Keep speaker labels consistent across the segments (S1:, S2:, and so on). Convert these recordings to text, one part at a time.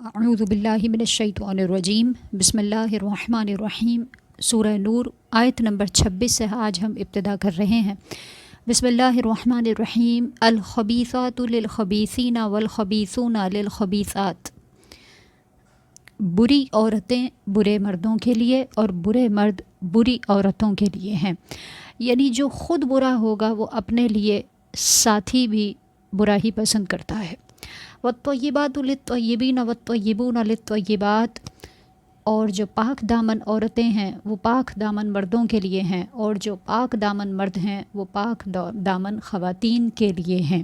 S1: اعوذ باللہ من الشیطان الرجیم بسم اللہ الرحمن الرحیم سورہ نور آیت نمبر 26 سے آج ہم ابتدا کر رہے ہیں۔ بسم اللہ الرحمن الرحیم الخبیثات للخبیثین والخبیثون للخبیثات، بری عورتیں برے مردوں کے لیے اور برے مرد بری عورتوں کے لیے ہیں، یعنی جو خود برا ہوگا وہ اپنے لیے ساتھی بھی برا ہی پسند کرتا ہے۔ والطیبات للطیبین والطیبون للطیبات، اور جو پاک دامن عورتیں ہیں وہ پاک دامن مردوں کے لیے ہیں، اور جو پاک دامن مرد ہیں وہ پاک دامن خواتین کے لیے ہیں۔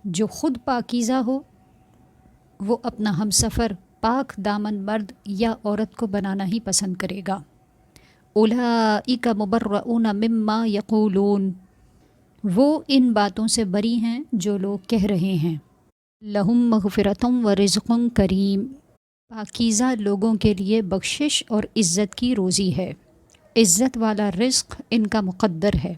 S1: جو خود پاکیزہ ہو وہ اپنا ہمسفر پاک دامن مرد یا عورت کو بنانا ہی پسند کرے گا۔ اولئک مبرؤون مما یقولون، وہ ان باتوں سے بری ہیں جو لوگ کہہ رہے ہیں۔ لہم مغفرۃ و رزق کریم، پاکیزہ لوگوں کے لیے بخشش اور عزت کی روزی ہے، عزت والا رزق ان کا مقدر ہے۔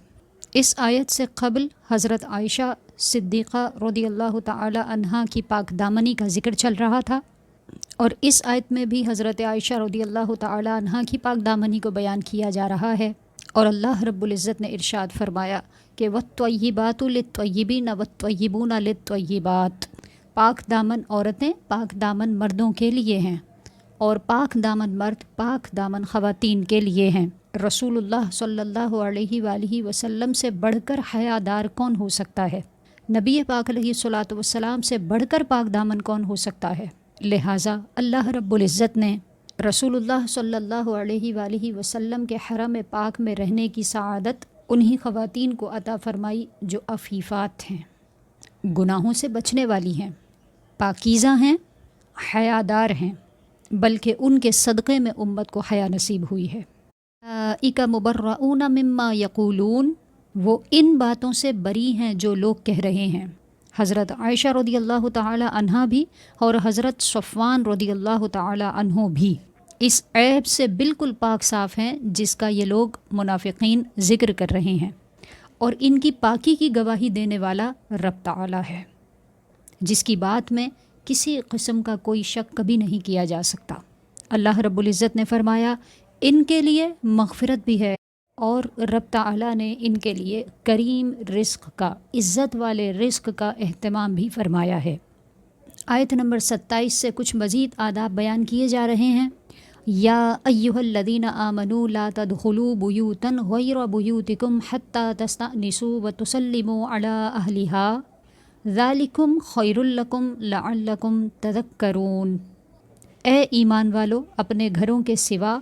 S1: اس آیت سے قبل حضرت عائشہ صدیقہ رضی اللہ تعالی عنہا کی پاک دامنی کا ذکر چل رہا تھا، اور اس آیت میں بھی حضرت عائشہ رضی اللہ تعالی عنہا کی پاک دامنی کو بیان کیا جا رہا ہے، اور اللہ رب العزت نے ارشاد فرمایا کہ والطیبات للطیبین والطیبون للطیبات، پاک دامن عورتیں پاک دامن مردوں کے لیے ہیں، اور پاک دامن مرد پاک دامن خواتین کے لیے ہیں۔ رسول اللہ صلی اللہ علیہ وآلہ وسلم سے بڑھ کر حیادار کون ہو سکتا ہے؟ نبی پاک علیہ الصلاۃ والسلام سے بڑھ کر پاک دامن کون ہو سکتا ہے؟ لہٰذا اللہ رب العزت نے رسول اللہ صلی اللہ علیہ وآلہ وسلم کے حرم پاک میں رہنے کی سعادت انہی خواتین کو عطا فرمائی جو عفیفات ہیں، گناہوں سے بچنے والی ہیں، پاکیزہ ہیں، حیادار ہیں، بلکہ ان کے صدقے میں امت کو حیا نصیب ہوئی ہے۔ اولئک مبرؤون مما یقولون، وہ ان باتوں سے بری ہیں جو لوگ کہہ رہے ہیں۔ حضرت عائشہ رضی اللہ تعالی عنہا بھی اور حضرت صفوان رضی اللہ تعالی عنہ بھی اس عیب سے بالکل پاک صاف ہیں جس کا یہ لوگ منافقین ذکر کر رہے ہیں، اور ان کی پاکی کی گواہی دینے والا رب تعالی ہے، جس کی بات میں کسی قسم کا کوئی شک کبھی نہیں کیا جا سکتا۔ اللہ رب العزت نے فرمایا ان کے لیے مغفرت بھی ہے، اور رب تعالیٰ نے ان کے لیے کریم رزق کا، عزت والے رزق کا اہتمام بھی فرمایا ہے۔ آیت نمبر 27 سے کچھ مزید آداب بیان کیے جا رہے ہیں۔ یا ایھا الذین آمنوا لا تدخلوا بیوتا غیر بیوتکم حتی تستأنسوا وتسلموا علی اہلها ذالکم خیر لکم لعلکم تذکرون، اے ایمان والو، اپنے گھروں کے سوا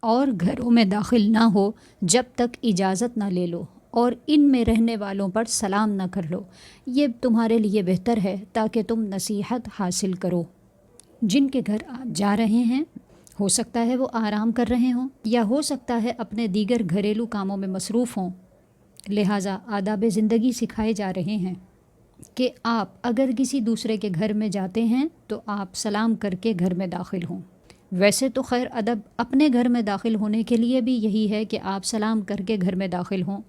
S1: اور گھروں میں داخل نہ ہو جب تک اجازت نہ لے لو، اور ان میں رہنے والوں پر سلام نہ کر لو، یہ تمہارے لیے بہتر ہے تاکہ تم نصیحت حاصل کرو۔ جن کے گھر آپ جا رہے ہیں ہو سکتا ہے وہ آرام کر رہے ہوں، یا ہو سکتا ہے اپنے دیگر گھریلو کاموں میں مصروف ہوں، لہٰذا آداب زندگی سکھائے جا رہے ہیں کہ آپ اگر کسی دوسرے کے گھر میں جاتے ہیں تو آپ سلام کر کے گھر میں داخل ہوں۔ ویسے تو خیر ادب اپنے گھر میں داخل ہونے کے لیے بھی یہی ہے کہ آپ سلام کر کے گھر میں داخل ہوں۔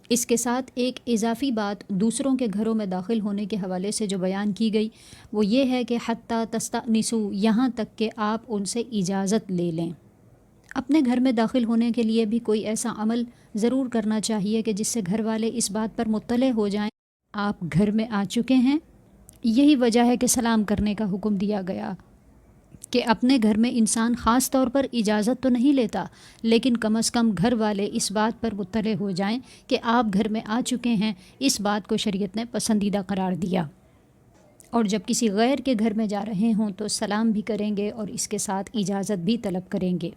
S1: اس کے ساتھ ایک اضافی بات دوسروں کے گھروں میں داخل ہونے کے حوالے سے جو بیان کی گئی وہ یہ ہے کہ حتیٰ تستأنسوا، یہاں تک کہ آپ ان سے اجازت لے لیں۔ اپنے گھر میں داخل ہونے کے لیے بھی کوئی ایسا عمل ضرور کرنا چاہیے کہ جس سے گھر والے اس بات پر مطلع ہو جائیں آپ گھر میں آ چکے ہیں۔ یہی وجہ ہے کہ سلام کرنے کا حکم دیا گیا، کہ اپنے گھر میں انسان خاص طور پر اجازت تو نہیں لیتا، لیکن کم از کم گھر والے اس بات پر مطلع ہو جائیں کہ آپ گھر میں آ چکے ہیں۔ اس بات کو شریعت نے پسندیدہ قرار دیا، اور جب کسی غیر کے گھر میں جا رہے ہوں تو سلام بھی کریں گے اور اس کے ساتھ اجازت بھی طلب کریں گے۔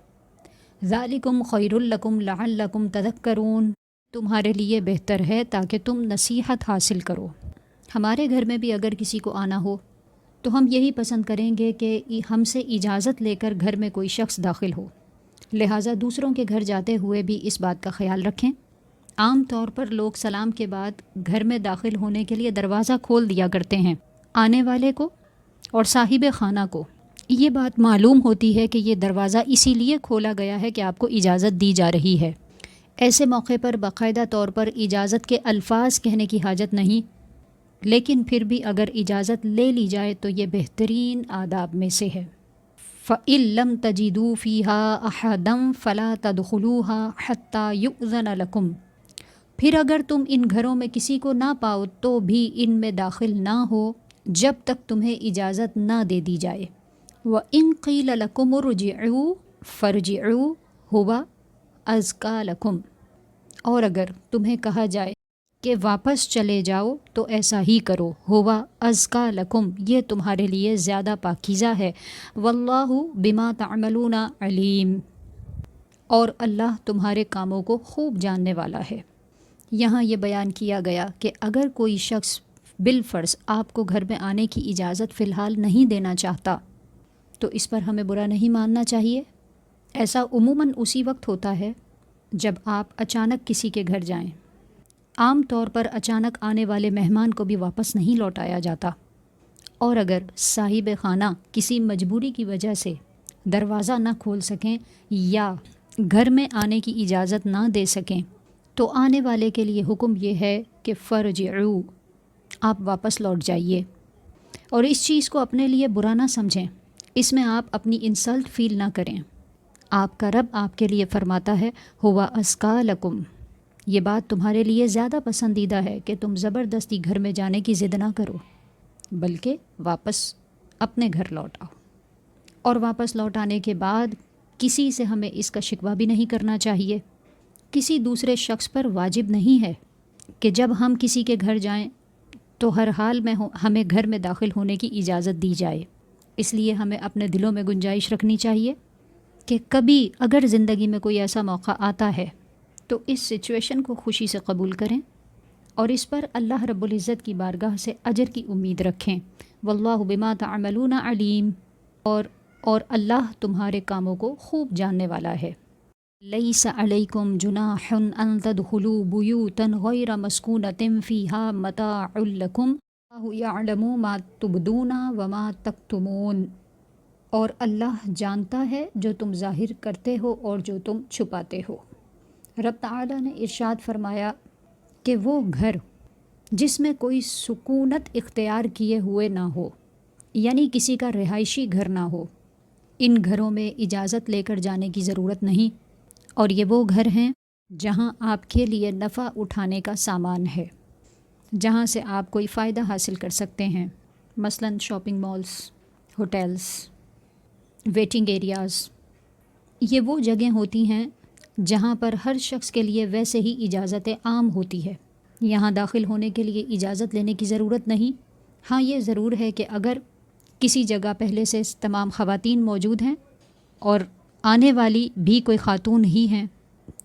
S1: ذالکم خیر لکم لعلکم تذکرون، تمہارے لیے بہتر ہے تاکہ تم نصیحت حاصل کرو۔ ہمارے گھر میں بھی اگر کسی کو آنا ہو تو ہم یہی پسند کریں گے کہ ہم سے اجازت لے کر گھر میں کوئی شخص داخل ہو، لہٰذا دوسروں کے گھر جاتے ہوئے بھی اس بات کا خیال رکھیں۔ عام طور پر لوگ سلام کے بعد گھر میں داخل ہونے کے لیے دروازہ کھول دیا کرتے ہیں، آنے والے کو اور صاحب خانہ کو یہ بات معلوم ہوتی ہے کہ یہ دروازہ اسی لیے کھولا گیا ہے کہ آپ کو اجازت دی جا رہی ہے۔ ایسے موقع پر باقاعدہ طور پر اجازت کے الفاظ کہنے کی حاجت نہیں، لیکن پھر بھی اگر اجازت لے لی جائے تو یہ بہترین آداب میں سے ہے۔ فَإِن لَّمْ تَجِدُوا فِيهَا أَحَدًا فَلَا تَدْخُلُوهَا حَتَّى يُؤْذَنَ لَكُمْ، پھر اگر تم ان گھروں میں کسی کو نہ پاؤ تو بھی ان میں داخل نہ ہو جب تک تمہیں اجازت نہ دے دی جائے۔ وَإِن قِيلَ لَكُمُ ارْجِعُوا فَارْجِعُوا هُوَ أَزْكَىٰ لَكُمْ، اور اگر تمہیں کہا جائے کہ واپس چلے جاؤ تو ایسا ہی کرو، ہوا ازکا لکم، یہ تمہارے لیے زیادہ پاکیزہ ہے، واللہ بما تعملون علیم، اور اللہ تمہارے کاموں کو خوب جاننے والا ہے۔ یہاں یہ بیان کیا گیا کہ اگر کوئی شخص بالفرض آپ کو گھر میں آنے کی اجازت فی الحال نہیں دینا چاہتا تو اس پر ہمیں برا نہیں ماننا چاہیے۔ ایسا عموماً اسی وقت ہوتا ہے جب آپ اچانک کسی کے گھر جائیں۔ عام طور پر اچانک آنے والے مہمان کو بھی واپس نہیں لوٹایا جاتا، اور اگر صاحب خانہ کسی مجبوری کی وجہ سے دروازہ نہ کھول سکیں یا گھر میں آنے کی اجازت نہ دے سکیں تو آنے والے کے لیے حکم یہ ہے کہ فرجعوا، آپ واپس لوٹ جائیے، اور اس چیز کو اپنے لیے برا نہ سمجھیں، اس میں آپ اپنی انسلٹ فیل نہ کریں۔ آپ کا رب آپ کے لیے فرماتا ہے ہوا ازکا لکم، یہ بات تمہارے لیے زیادہ پسندیدہ ہے کہ تم زبردستی گھر میں جانے کی ضد نہ کرو، بلکہ واپس اپنے گھر لوٹ آؤ۔ اور واپس لوٹ آنے کے بعد کسی سے ہمیں اس کا شکوہ بھی نہیں کرنا چاہیے۔ کسی دوسرے شخص پر واجب نہیں ہے کہ جب ہم کسی کے گھر جائیں تو ہر حال میں ہمیں گھر میں داخل ہونے کی اجازت دی جائے۔ اس لیے ہمیں اپنے دلوں میں گنجائش رکھنی چاہیے کہ کبھی اگر زندگی میں کوئی ایسا موقع آتا ہے تو اس سچویشن کو خوشی سے قبول کریں اور اس پر اللہ رب العزت کی بارگاہ سے اجر کی امید رکھیں۔ واللہ بما تعملون علیم، اور اللہ تمہارے کاموں کو خوب جاننے والا ہے۔ لیس علیکم جناح ان تدخلوا بیوتا غیر مسکونۃ فیہا متاع لکم اللہ یعلم ما تبدون وما تکتمون، اور اللہ جانتا ہے جو تم ظاہر کرتے ہو اور جو تم چھپاتے ہو۔ رب تعالیٰ نے ارشاد فرمایا کہ وہ گھر جس میں کوئی سکونت اختیار کیے ہوئے نہ ہو، یعنی کسی کا رہائشی گھر نہ ہو، ان گھروں میں اجازت لے کر جانے کی ضرورت نہیں، اور یہ وہ گھر ہیں جہاں آپ کے لیے نفع اٹھانے کا سامان ہے، جہاں سے آپ کوئی فائدہ حاصل کر سکتے ہیں، مثلاً shopping malls, hotels, waiting areas. یہ وہ جگہیں ہوتی ہیں جہاں پر ہر شخص کے لیے ویسے ہی اجازت عام ہوتی ہے، یہاں داخل ہونے کے لیے اجازت لینے کی ضرورت نہیں۔ ہاں یہ ضرور ہے کہ اگر کسی جگہ پہلے سے تمام خواتین موجود ہیں اور آنے والی بھی کوئی خاتون ہی ہیں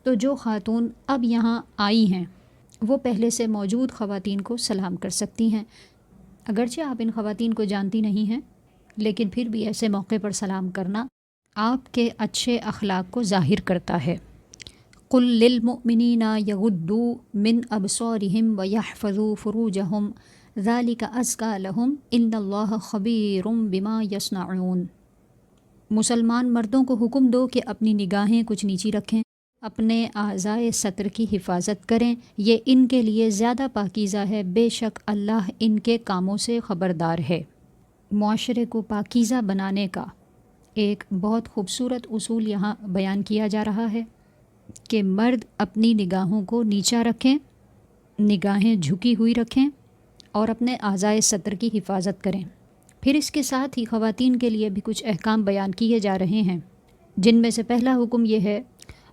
S1: تو جو خاتون اب یہاں آئی ہیں وہ پہلے سے موجود خواتین کو سلام کر سکتی ہیں، اگرچہ آپ ان خواتین کو جانتی نہیں ہیں، لیکن پھر بھی ایسے موقع پر سلام کرنا آپ کے اچھے اخلاق کو ظاہر کرتا ہے۔ قل للمؤمنین یغضوا من ابصارہم ویحفظوا فروجہم ذلک ازکی لہم ان اللہ خبیر بما یصنعون، مسلمان مردوں کو حکم دو کہ اپنی نگاہیں کچھ نیچی رکھیں، اپنے اعضائے سطر کی حفاظت کریں، یہ ان کے لیے زیادہ پاکیزہ ہے، بے شک اللہ ان کے کاموں سے خبردار ہے۔ معاشرے کو پاکیزہ بنانے کا ایک بہت خوبصورت اصول یہاں بیان کیا جا رہا ہے کہ مرد اپنی نگاہوں کو نیچا رکھیں، نگاہیں جھکی ہوئی رکھیں اور اپنے اعضائے سطر کی حفاظت کریں۔ پھر اس کے ساتھ ہی خواتین کے لیے بھی کچھ احکام بیان کیے جا رہے ہیں، جن میں سے پہلا حکم یہ ہے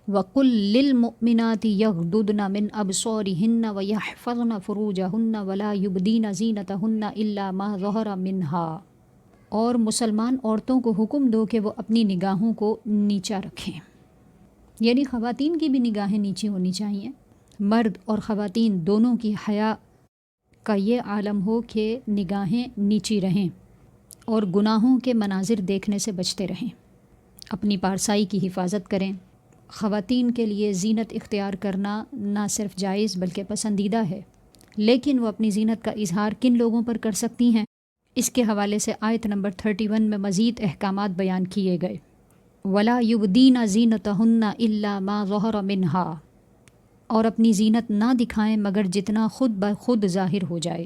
S1: وَقُلْ لِلْمُؤْمِنَاتِ يَغْضُضْنَ مِنْ أَبْصَارِهِنَّ وَيَحْفَظْنَ فُرُوجَهُنَّ وَلَا يُبْدِينَ زِينَتَهُنَّ إِلَّا مَا ظَهَرَ مِنْهَا، اور مسلمان عورتوں کو حکم دو کہ وہ اپنی نگاہوں کو نیچا رکھیں، یعنی خواتین کی بھی نگاہیں نیچی ہونی چاہیے، مرد اور خواتین دونوں کی حیا کا یہ عالم ہو کہ نگاہیں نیچی رہیں اور گناہوں کے مناظر دیکھنے سے بچتے رہیں، اپنی پارسائی کی حفاظت کریں۔ خواتین کے لیے زینت اختیار کرنا نہ صرف جائز بلکہ پسندیدہ ہے، لیکن وہ اپنی زینت کا اظہار کن لوگوں پر کر سکتی ہیں، اس کے حوالے سے آیت نمبر 31 میں مزید احکامات بیان کیے گئے۔ وَلَا يُبْدِينَ زِينَتَهُنَّ إِلَّا مَا ظَهَرَ مِنْهَا، اور اپنی زینت نہ دکھائیں مگر جتنا خود بخود ظاہر ہو جائے۔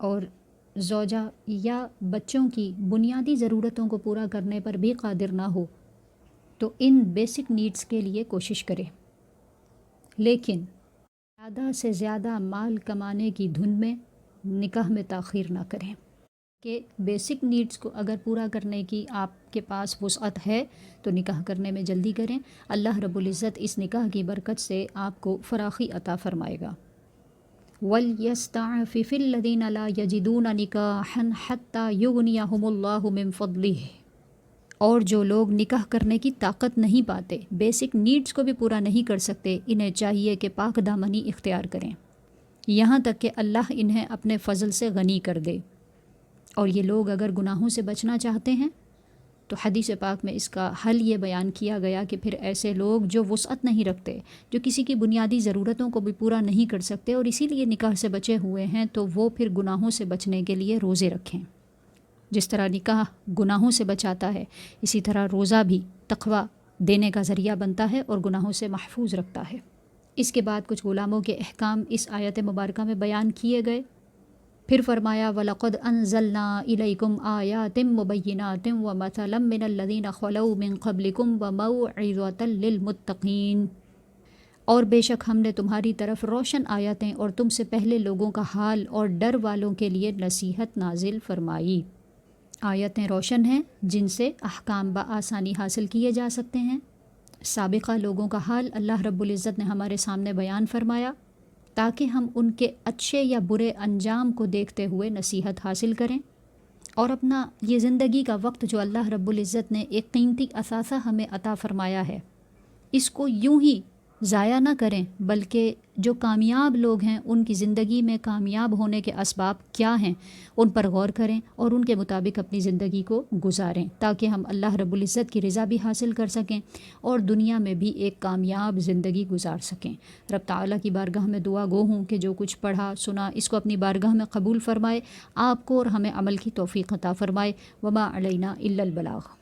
S1: اور زوجہ یا بچوں کی بنیادی ضرورتوں کو پورا کرنے پر بھی قادر نہ ہو تو ان بیسک نیڈز کے لیے کوشش کرے، لیکن زیادہ سے زیادہ مال کمانے کی دھن میں نکاح میں تاخیر نہ کریں کہ بیسک نیڈز کو اگر پورا کرنے کی آپ کے پاس وسعت ہے تو نکاح کرنے میں جلدی کریں۔ اللہ رب العزت اس نکاح کی برکت سے آپ کو فراخی عطا فرمائے گا۔ وَلْيَسْتَعْفِفِ الَّذِينَ لَا يَجِدُونَ نِكَاحًا حَتَّى يُغْنِيَهُمُ اللَّهُ مِنْ فَضْلِهِ، اور جو لوگ نکاح کرنے کی طاقت نہیں پاتے، بیسک نیڈز کو بھی پورا نہیں کر سکتے، انہیں چاہیے کہ پاک دامنی اختیار کریں یہاں تک کہ اللہ انہیں اپنے فضل سے غنی کر دے۔ اور یہ لوگ اگر گناہوں سے بچنا چاہتے ہیں تو حدیث پاک میں اس کا حل یہ بیان کیا گیا کہ پھر ایسے لوگ جو وسعت نہیں رکھتے، جو کسی کی بنیادی ضرورتوں کو بھی پورا نہیں کر سکتے اور اسی لیے نکاح سے بچے ہوئے ہیں، تو وہ پھر گناہوں سے بچنے کے لیے روزے رکھیں۔ جس طرح نکاح گناہوں سے بچاتا ہے، اسی طرح روزہ بھی تقویٰ دینے کا ذریعہ بنتا ہے اور گناہوں سے محفوظ رکھتا ہے۔ اس کے بعد کچھ غلاموں کے احکام اس آیت مبارکہ میں بیان کیے گئے۔ پھر فرمایا وَلَقَدْ أَنزَلْنَا إِلَيْكُمْ آيَاتٍ مُبَيِّنَاتٍ وَمَثَلًا مِّنَ الَّذِينَ خَلَوْا مِن قَبْلِكُمْ وَمَوْعِظَةً لِّلْمُتَّقِينَ، اور بے شک ہم نے تمہاری طرف روشن آیتیں اور تم سے پہلے لوگوں کا حال اور ڈر والوں کے لیے نصیحت نازل فرمائی۔ آیتیں روشن ہیں جن سے احکام بآسانی حاصل کیے جا سکتے ہیں۔ سابقہ لوگوں کا حال اللہ رب العزت نے ہمارے سامنے بیان فرمایا تاکہ ہم ان کے اچھے یا برے انجام کو دیکھتے ہوئے نصیحت حاصل کریں، اور اپنا یہ زندگی کا وقت جو اللہ رب العزت نے ایک قیمتی اثاثہ ہمیں عطا فرمایا ہے، اس کو یوں ہی ضائع نہ کریں، بلکہ جو کامیاب لوگ ہیں ان کی زندگی میں کامیاب ہونے کے اسباب کیا ہیں ان پر غور کریں اور ان کے مطابق اپنی زندگی کو گزاریں، تاکہ ہم اللہ رب العزت کی رضا بھی حاصل کر سکیں اور دنیا میں بھی ایک کامیاب زندگی گزار سکیں۔ رب تعالیٰ کی بارگاہ میں دعا گو ہوں کہ جو کچھ پڑھا سنا اس کو اپنی بارگاہ میں قبول فرمائے، آپ کو اور ہمیں عمل کی توفیق عطا فرمائے۔ وما علینا الا البلاغ۔